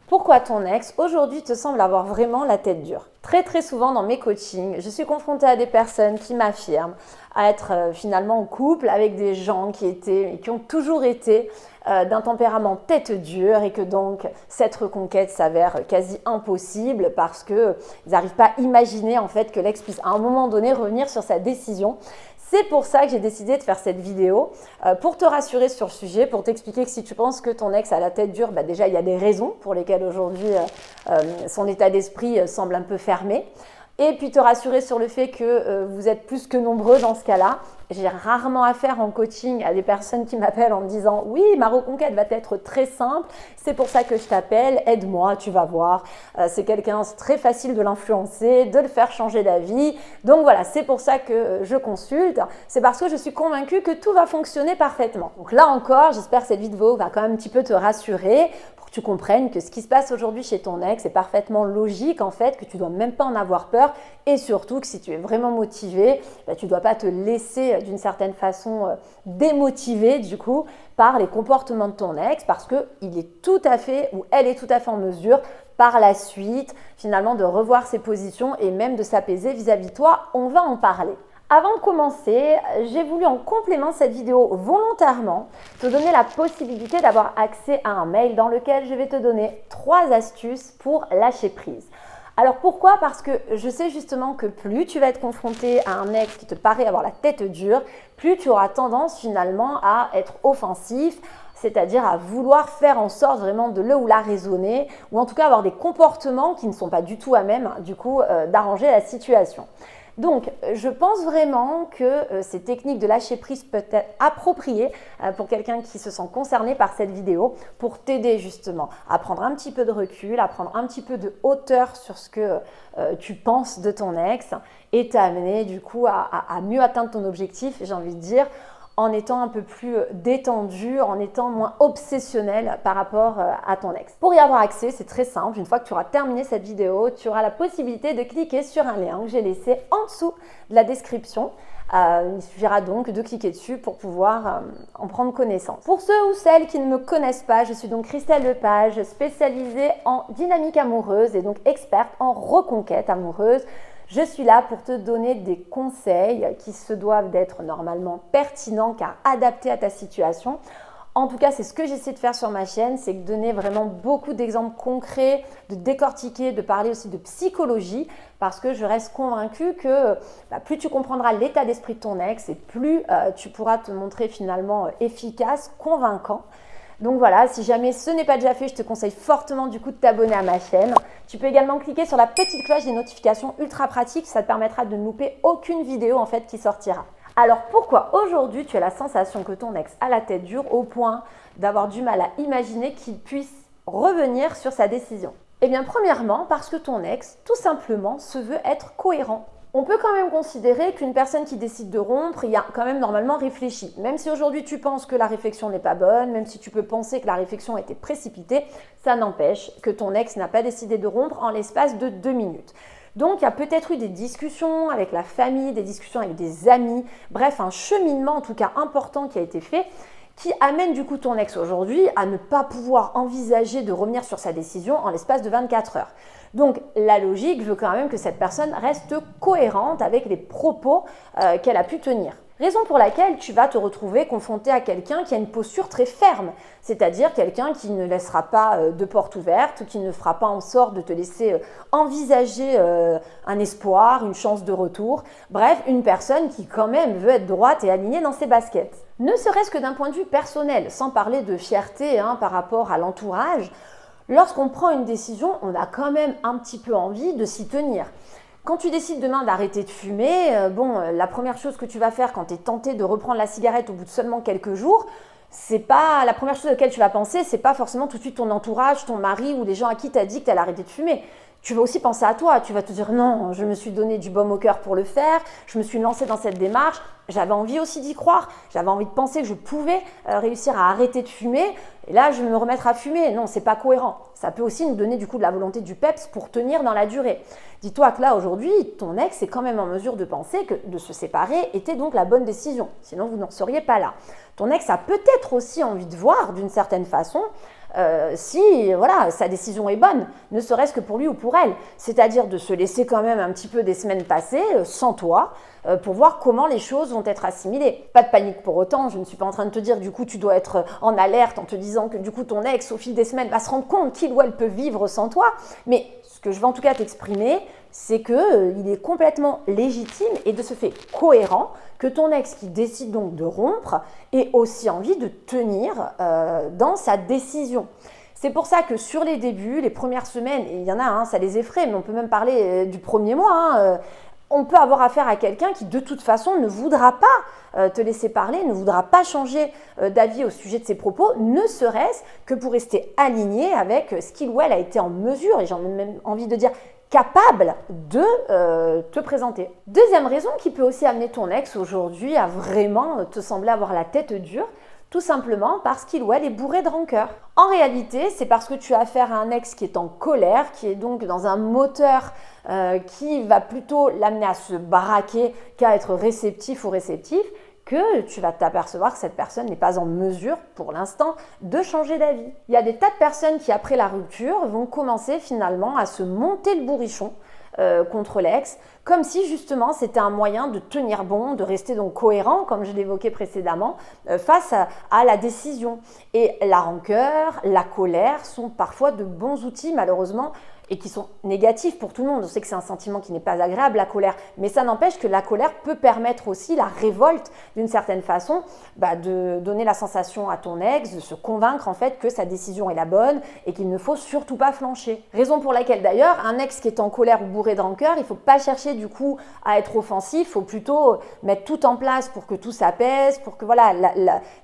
Pourquoi ton ex aujourd'hui te semble avoir vraiment la tête dure? Très souvent dans mes coachings, je suis confrontée à des personnes qui m'affirment à être finalement en couple avec des gens qui ont toujours été d'un tempérament tête dure et que donc cette reconquête s'avère quasi impossible parce qu'ils n'arrivent pas à imaginer en fait que l'ex puisse à un moment donné revenir sur sa décision. C'est pour ça que j'ai décidé de faire cette vidéo, pour te rassurer sur le sujet, pour t'expliquer que si tu penses que ton ex a la tête dure, déjà il y a des raisons pour lesquelles aujourd'hui son état d'esprit semble un peu fermé. Et puis te rassurer sur le fait que vous êtes plus que nombreux dans ce cas-là. J'ai rarement affaire en coaching à des personnes qui m'appellent en me disant « Oui, ma reconquête va être très simple, c'est pour ça que je t'appelle, aide-moi, tu vas voir. C'est quelqu'un, c'est très facile de l'influencer, de le faire changer d'avis. Donc voilà, c'est pour ça que je consulte. C'est parce que je suis convaincue que tout va fonctionner parfaitement. » Donc là encore, j'espère que cette vidéo va quand même un petit peu te rassurer pour que tu comprennes que ce qui se passe aujourd'hui chez ton ex est parfaitement logique en fait, que tu ne dois même pas en avoir peur et surtout que si tu es vraiment motivé, tu ne dois pas te laisser d'une certaine façon démotivé du coup par les comportements de ton ex parce qu'il est tout à fait ou elle est tout à fait en mesure par la suite finalement de revoir ses positions et même de s'apaiser vis-à-vis de toi. On va en parler. Avant de commencer, j'ai voulu en complément de cette vidéo volontairement te donner la possibilité d'avoir accès à un mail dans lequel je vais te donner 3 astuces pour lâcher prise. Alors pourquoi? Parce que je sais justement que plus tu vas être confronté à un ex qui te paraît avoir la tête dure, plus tu auras tendance finalement à être offensif, c'est-à-dire à vouloir faire en sorte vraiment de le ou la raisonner ou en tout cas avoir des comportements qui ne sont pas du tout à même du coup d'arranger la situation. Donc, je pense vraiment que ces techniques de lâcher prise peuvent être appropriées pour quelqu'un qui se sent concerné par cette vidéo pour t'aider justement à prendre un petit peu de recul, à prendre un petit peu de hauteur sur ce que tu penses de ton ex et t'amener du coup à mieux atteindre ton objectif, j'ai envie de dire, en étant un peu plus détendu, en étant moins obsessionnel par rapport à ton ex. Pour y avoir accès, c'est très simple. Une fois que tu auras terminé cette vidéo, tu auras la possibilité de cliquer sur un lien que j'ai laissé en dessous de la description. Il suffira donc de cliquer dessus pour pouvoir en prendre connaissance. Pour ceux ou celles qui ne me connaissent pas, je suis donc Christelle Lepage, spécialisée en dynamique amoureuse et donc experte en reconquête amoureuse. Je suis là pour te donner des conseils qui se doivent d'être normalement pertinents car adaptés à ta situation. En tout cas, c'est ce que j'essaie de faire sur ma chaîne, c'est de donner vraiment beaucoup d'exemples concrets, de décortiquer, de parler aussi de psychologie parce que je reste convaincue que plus tu comprendras l'état d'esprit de ton ex et plus tu pourras te montrer finalement efficace, convaincant. Donc voilà, si jamais ce n'est pas déjà fait, je te conseille fortement du coup de t'abonner à ma chaîne. Tu peux également cliquer sur la petite cloche des notifications ultra pratiques, ça te permettra de ne louper aucune vidéo en fait qui sortira. Alors pourquoi aujourd'hui tu as la sensation que ton ex a la tête dure au point d'avoir du mal à imaginer qu'il puisse revenir sur sa décision? Eh bien premièrement parce que ton ex tout simplement se veut être cohérent. On peut quand même considérer qu'une personne qui décide de rompre, il y a quand même normalement réfléchi. Même si aujourd'hui tu penses que la réflexion n'est pas bonne, même si tu peux penser que la réflexion a été précipitée, ça n'empêche que ton ex n'a pas décidé de rompre en l'espace de 2 minutes. Donc, il y a peut-être eu des discussions avec la famille, des discussions avec des amis, bref, un cheminement en tout cas important qui a été fait qui amène du coup ton ex aujourd'hui à ne pas pouvoir envisager de revenir sur sa décision en l'espace de 24 heures. Donc la logique veut quand même que cette personne reste cohérente avec les propos qu'elle a pu tenir. Raison pour laquelle tu vas te retrouver confronté à quelqu'un qui a une posture très ferme, c'est-à-dire quelqu'un qui ne laissera pas de porte ouverte, qui ne fera pas en sorte de te laisser envisager un espoir, une chance de retour. Bref, une personne qui quand même veut être droite et alignée dans ses baskets. Ne serait-ce que d'un point de vue personnel, sans parler de fierté par rapport à l'entourage, lorsqu'on prend une décision, on a quand même un petit peu envie de s'y tenir. Quand tu décides demain d'arrêter de fumer, la première chose que tu vas faire quand tu es tenté de reprendre la cigarette au bout de seulement quelques jours, c'est pas la première chose à laquelle tu vas penser, c'est pas forcément tout de suite ton entourage, ton mari ou les gens à qui tu as dit que tu allais arrêter de fumer. Tu vas aussi penser à toi, tu vas te dire non, je me suis donné du baume au cœur pour le faire, je me suis lancée dans cette démarche, j'avais envie aussi d'y croire, j'avais envie de penser que je pouvais réussir à arrêter de fumer et là je vais me remettre à fumer. Non, c'est pas cohérent. Ça peut aussi nous donner du coup de la volonté du peps pour tenir dans la durée. Dis-toi que là aujourd'hui, ton ex est quand même en mesure de penser que de se séparer était donc la bonne décision, sinon vous n'en seriez pas là. Ton ex a peut-être aussi envie de voir d'une certaine façon si voilà, sa décision est bonne, ne serait-ce que pour lui ou pour elle. C'est-à-dire de se laisser quand même un petit peu des semaines passer sans toi pour voir comment les choses vont être assimilées. Pas de panique pour autant, je ne suis pas en train de te dire du coup tu dois être en alerte en te disant que du coup ton ex au fil des semaines va se rendre compte qu'il ou elle peut vivre sans toi, mais ce que je vais en tout cas t'exprimer, c'est qu'il est complètement légitime et de ce fait cohérent que ton ex qui décide donc de rompre ait aussi envie de tenir dans sa décision. C'est pour ça que sur les débuts, les premières semaines, et il y en a, ça les effraie, mais on peut même parler du premier mois, on peut avoir affaire à quelqu'un qui de toute façon ne voudra pas te laisser parler, ne voudra pas changer d'avis au sujet de ses propos, ne serait-ce que pour rester aligné avec ce qu'il ou elle a été en mesure, et j'ai même envie de dire capable de te présenter. Deuxième raison qui peut aussi amener ton ex aujourd'hui à vraiment te sembler avoir la tête dure, tout simplement parce qu'il ou elle est bourré de rancœur. En réalité, c'est parce que tu as affaire à un ex qui est en colère, qui est donc dans un moteur qui va plutôt l'amener à se braquer qu'à être réceptif ou réceptif, que tu vas t'apercevoir que cette personne n'est pas en mesure, pour l'instant, de changer d'avis. Il y a des tas de personnes qui, après la rupture, vont commencer finalement à se monter le bourrichon contre l'ex, comme si justement c'était un moyen de tenir bon, de rester donc cohérent, comme je l'évoquais précédemment, face à la décision. Et la rancœur, la colère sont parfois de bons outils, malheureusement, et qui sont négatifs pour tout le monde. On sait que c'est un sentiment qui n'est pas agréable, la colère, mais ça n'empêche que la colère peut permettre aussi la révolte d'une certaine façon, de donner la sensation à ton ex, de se convaincre en fait que sa décision est la bonne et qu'il ne faut surtout pas flancher. Raison pour laquelle d'ailleurs, un ex qui est en colère ou bourré de rancœur, il ne faut pas chercher du coup à être offensif, il faut plutôt mettre tout en place pour que tout s'apaise, pour que voilà,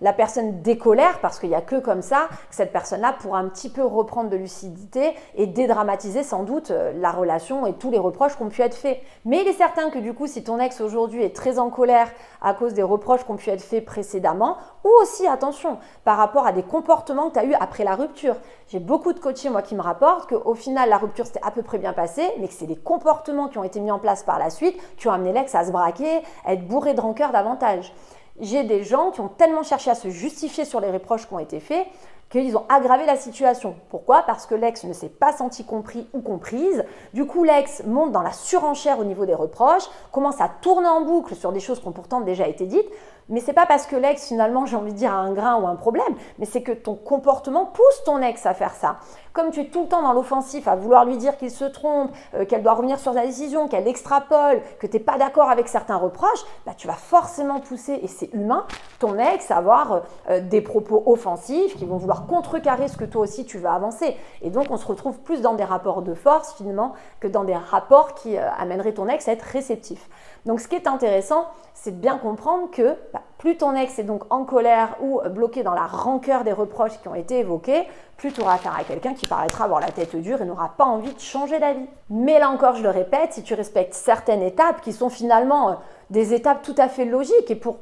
la personne décolère, parce qu'il n'y a que comme ça que cette personne-là pourra un petit peu reprendre de lucidité et dédramatiser sans doute la relation et tous les reproches qui ont pu être faits. Mais il est certain que du coup, si ton ex aujourd'hui est très en colère à cause des reproches qui ont pu être faits précédemment, ou aussi, attention, par rapport à des comportements que tu as eu après la rupture. J'ai beaucoup de coachés, moi, qui me rapportent qu'au final, la rupture s'était à peu près bien passée, mais que c'est les comportements qui ont été mis en place par la suite qui ont amené l'ex à se braquer, à être bourré de rancœur davantage. J'ai des gens qui ont tellement cherché à se justifier sur les reproches qui ont été faits qu'ils ont aggravé la situation. Pourquoi ? Parce que l'ex ne s'est pas senti compris ou comprise. Du coup, l'ex monte dans la surenchère au niveau des reproches, commence à tourner en boucle sur des choses qui ont pourtant déjà été dites. Mais c'est pas parce que l'ex, finalement, j'ai envie de dire, a un grain ou un problème, mais c'est que ton comportement pousse ton ex à faire ça. Comme tu es tout le temps dans l'offensif, à vouloir lui dire qu'il se trompe, qu'elle doit revenir sur sa décision, qu'elle extrapole, que tu n'es pas d'accord avec certains reproches, tu vas forcément pousser, et c'est humain, ton ex à avoir des propos offensifs qui vont vouloir contrecarrer ce que toi aussi tu veux avancer. Et donc, on se retrouve plus dans des rapports de force, finalement, que dans des rapports qui amèneraient ton ex à être réceptif. Donc, ce qui est intéressant, c'est de bien comprendre que plus ton ex est donc en colère ou bloqué dans la rancœur des reproches qui ont été évoqués, plus tu auras affaire à quelqu'un qui paraîtra avoir la tête dure et n'aura pas envie de changer d'avis. Mais là encore, je le répète, si tu respectes certaines étapes qui sont finalement des étapes tout à fait logiques et pour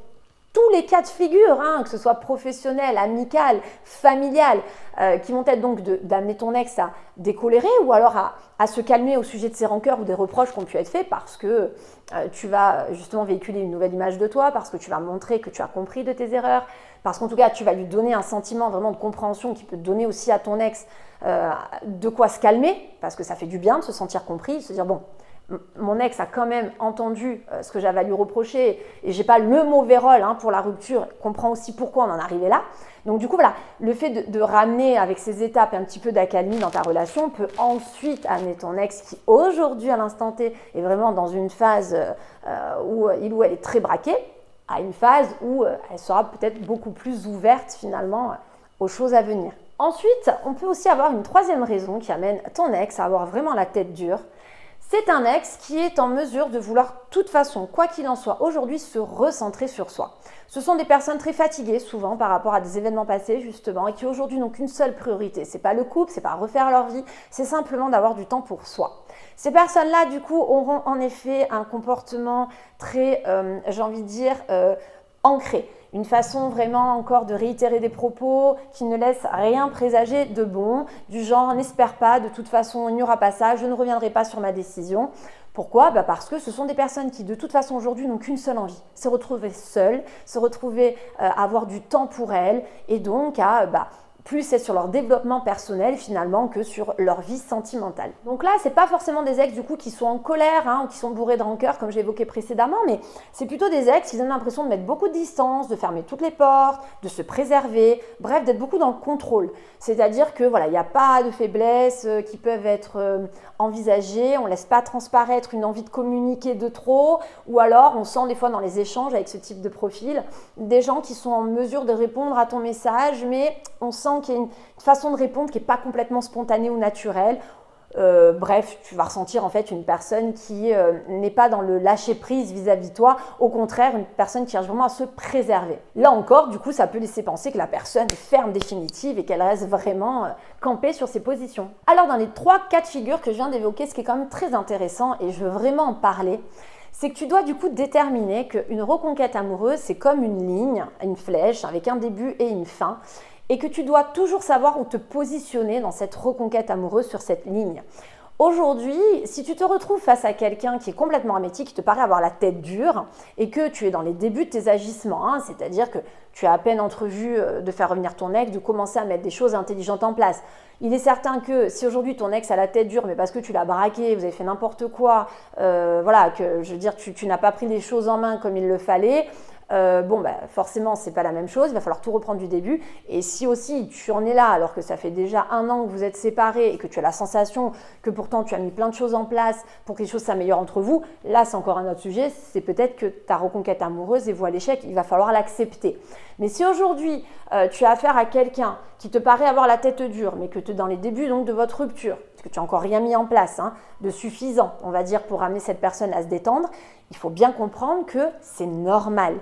tous les cas de figure, que ce soit professionnel, amical, familial, qui vont être donc d'amener ton ex à décolérer ou alors à se calmer au sujet de ses rancœurs ou des reproches qui ont pu être faits parce que tu vas justement véhiculer une nouvelle image de toi, parce que tu vas montrer que tu as compris de tes erreurs, parce qu'en tout cas tu vas lui donner un sentiment vraiment de compréhension qui peut te donner aussi à ton ex de quoi se calmer, parce que ça fait du bien de se sentir compris, de se dire bon, mon ex a quand même entendu ce que j'avais à lui reprocher et j'ai pas le mauvais rôle pour la rupture, comprend aussi pourquoi on en est arrivé là. Donc du coup voilà, le fait de ramener avec ces étapes un petit peu d'accalmie dans ta relation peut ensuite amener ton ex qui aujourd'hui à l'instant T est vraiment dans une phase où il ou elle est très braquée, à une phase où elle sera peut-être beaucoup plus ouverte finalement aux choses à venir. Ensuite, on peut aussi avoir une troisième raison qui amène ton ex à avoir vraiment la tête dure. C'est un ex qui est en mesure de vouloir, de toute façon, quoi qu'il en soit, aujourd'hui se recentrer sur soi. Ce sont des personnes très fatiguées, souvent, par rapport à des événements passés, justement, et qui aujourd'hui n'ont qu'une seule priorité. C'est pas le couple, c'est pas refaire leur vie, c'est simplement d'avoir du temps pour soi. Ces personnes-là, du coup, auront en effet un comportement très, j'ai envie de dire, ancré. Une façon vraiment encore de réitérer des propos qui ne laissent rien présager de bon, du genre n'espère pas, de toute façon il n'y aura pas ça, je ne reviendrai pas sur ma décision. Pourquoi ? Parce que ce sont des personnes qui de toute façon aujourd'hui n'ont qu'une seule envie, se retrouver seules, se retrouver à avoir du temps pour elles et donc à plus être sur leur développement personnel finalement que sur leur vie sentimentale. Donc là, c'est pas forcément des ex du coup qui sont en colère ou qui sont bourrés de rancœur comme j'ai évoqué précédemment, mais c'est plutôt des ex qui ont l'impression de mettre beaucoup de distance, de fermer toutes les portes, de se préserver, bref, d'être beaucoup dans le contrôle. C'est-à-dire que voilà, il n'y a pas de faiblesses qui peuvent être envisagées, on ne laisse pas transparaître une envie de communiquer de trop, ou alors on sent des fois dans les échanges avec ce type de profil des gens qui sont en mesure de répondre à ton message, mais on sent qu'il y a une façon de répondre qui n'est pas complètement spontanée ou naturelle. Bref, tu vas ressentir en fait une personne qui n'est pas dans le lâcher prise vis-à-vis de toi, au contraire une personne qui cherche vraiment à se préserver. Là encore, du coup, ça peut laisser penser que la personne est ferme définitive et qu'elle reste vraiment campée sur ses positions. Alors dans les 3 cas de figure que je viens d'évoquer, ce qui est quand même très intéressant et je veux vraiment en parler, c'est que tu dois du coup déterminer qu'une reconquête amoureuse, c'est comme une ligne, une flèche avec un début et une fin, et que tu dois toujours savoir où te positionner dans cette reconquête amoureuse sur cette ligne. Aujourd'hui, si tu te retrouves face à quelqu'un qui est complètement hermétique, qui te paraît avoir la tête dure et que tu es dans les débuts de tes agissements, c'est-à-dire que tu as à peine entrevu de faire revenir ton ex, de commencer à mettre des choses intelligentes en place. Il est certain que si aujourd'hui ton ex a la tête dure, mais parce que tu l'as braqué, vous avez fait n'importe quoi, que je veux dire, tu n'as pas pris les choses en main comme il le fallait, forcément, c'est pas la même chose, il va falloir tout reprendre du début. Et si aussi tu en es là, alors que ça fait déjà 1 an que vous êtes séparés et que tu as la sensation que pourtant tu as mis plein de choses en place pour que les choses s'améliorent entre vous, là c'est encore un autre sujet, c'est peut-être que ta reconquête amoureuse est vouée à l'échec, il va falloir l'accepter. Mais si aujourd'hui tu as affaire à quelqu'un qui te paraît avoir la tête dure, mais que tu es dans les débuts donc, de votre rupture, parce que tu n'as encore rien mis en place de suffisant, on va dire, pour amener cette personne à se détendre, il faut bien comprendre que c'est normal.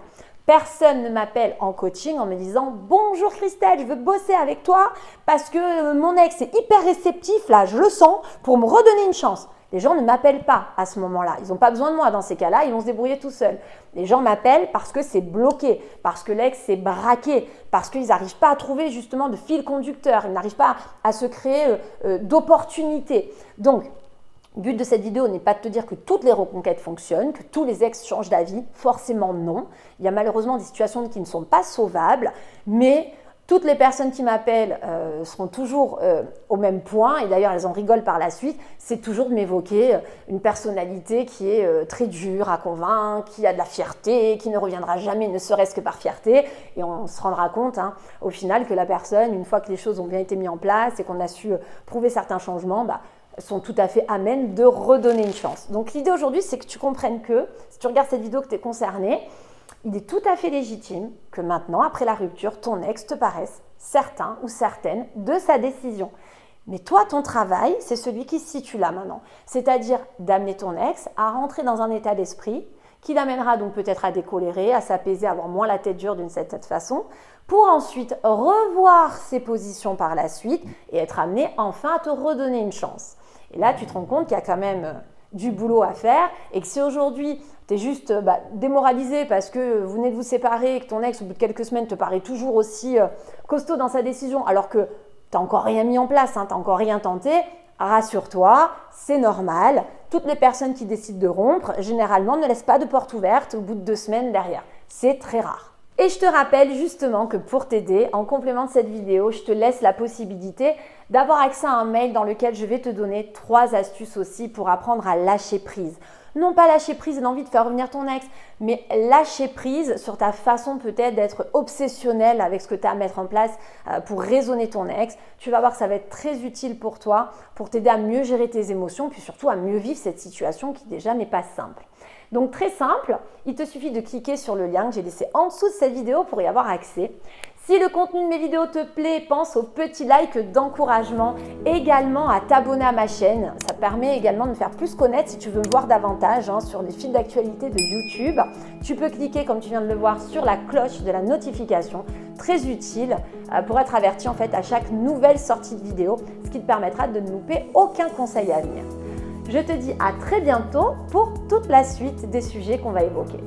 Personne ne m'appelle en coaching en me disant « Bonjour Christelle, je veux bosser avec toi parce que mon ex est hyper réceptif, là, je le sens, pour me redonner une chance. » Les gens ne m'appellent pas à ce moment-là. Ils n'ont pas besoin de moi dans ces cas-là, ils vont se débrouiller tout seuls. Les gens m'appellent parce que c'est bloqué, parce que l'ex s'est braqué, parce qu'ils n'arrivent pas à trouver justement de fil conducteur, ils n'arrivent pas à se créer d'opportunités. Donc, le but de cette vidéo n'est pas de te dire que toutes les reconquêtes fonctionnent, que tous les ex changent d'avis, forcément non. Il y a malheureusement des situations qui ne sont pas sauvables, mais toutes les personnes qui m'appellent seront toujours au même point, et d'ailleurs elles en rigolent par la suite, c'est toujours de m'évoquer une personnalité qui est très dure à convaincre, qui a de la fierté, qui ne reviendra jamais ne serait-ce que par fierté, et on se rendra compte au final que la personne, une fois que les choses ont bien été mises en place et qu'on a su prouver certains changements, sont tout à fait amènes de redonner une chance. Donc l'idée aujourd'hui, c'est que tu comprennes que, si tu regardes cette vidéo, que tu es concerné, il est tout à fait légitime que maintenant, après la rupture, ton ex te paraisse certain ou certaine de sa décision. Mais toi, ton travail, c'est celui qui se situe là maintenant. C'est-à-dire d'amener ton ex à rentrer dans un état d'esprit qui l'amènera donc peut-être à décolérer, à s'apaiser, à avoir moins la tête dure d'une certaine façon, pour ensuite revoir ses positions par la suite et être amené enfin à te redonner une chance. Et là, tu te rends compte qu'il y a quand même du boulot à faire et que si aujourd'hui, tu es juste démoralisé parce que vous venez de vous séparer et que ton ex, au bout de quelques semaines, te paraît toujours aussi costaud dans sa décision alors que tu n'as encore rien mis en place, tu n'as encore rien tenté, rassure-toi, c'est normal. Toutes les personnes qui décident de rompre, généralement, ne laissent pas de porte ouverte au bout de 2 semaines derrière. C'est très rare. Et je te rappelle justement que pour t'aider, en complément de cette vidéo, je te laisse la possibilité d'avoir accès à un mail dans lequel je vais te donner 3 astuces aussi pour apprendre à lâcher prise. Non pas lâcher prise et l'envie de faire revenir ton ex, mais lâcher prise sur ta façon peut-être d'être obsessionnel avec ce que tu as à mettre en place pour raisonner ton ex. Tu vas voir que ça va être très utile pour toi, pour t'aider à mieux gérer tes émotions, puis surtout à mieux vivre cette situation qui déjà n'est pas simple. Donc très simple, il te suffit de cliquer sur le lien que j'ai laissé en dessous de cette vidéo pour y avoir accès. Si le contenu de mes vidéos te plaît, pense au petit like d'encouragement, également à t'abonner à ma chaîne. Ça te permet également de me faire plus connaître si tu veux me voir davantage sur les fils d'actualité de YouTube. Tu peux cliquer, comme tu viens de le voir, sur la cloche de la notification, très utile pour être averti en fait à chaque nouvelle sortie de vidéo, ce qui te permettra de ne louper aucun conseil à venir. Je te dis à très bientôt pour toute la suite des sujets qu'on va évoquer.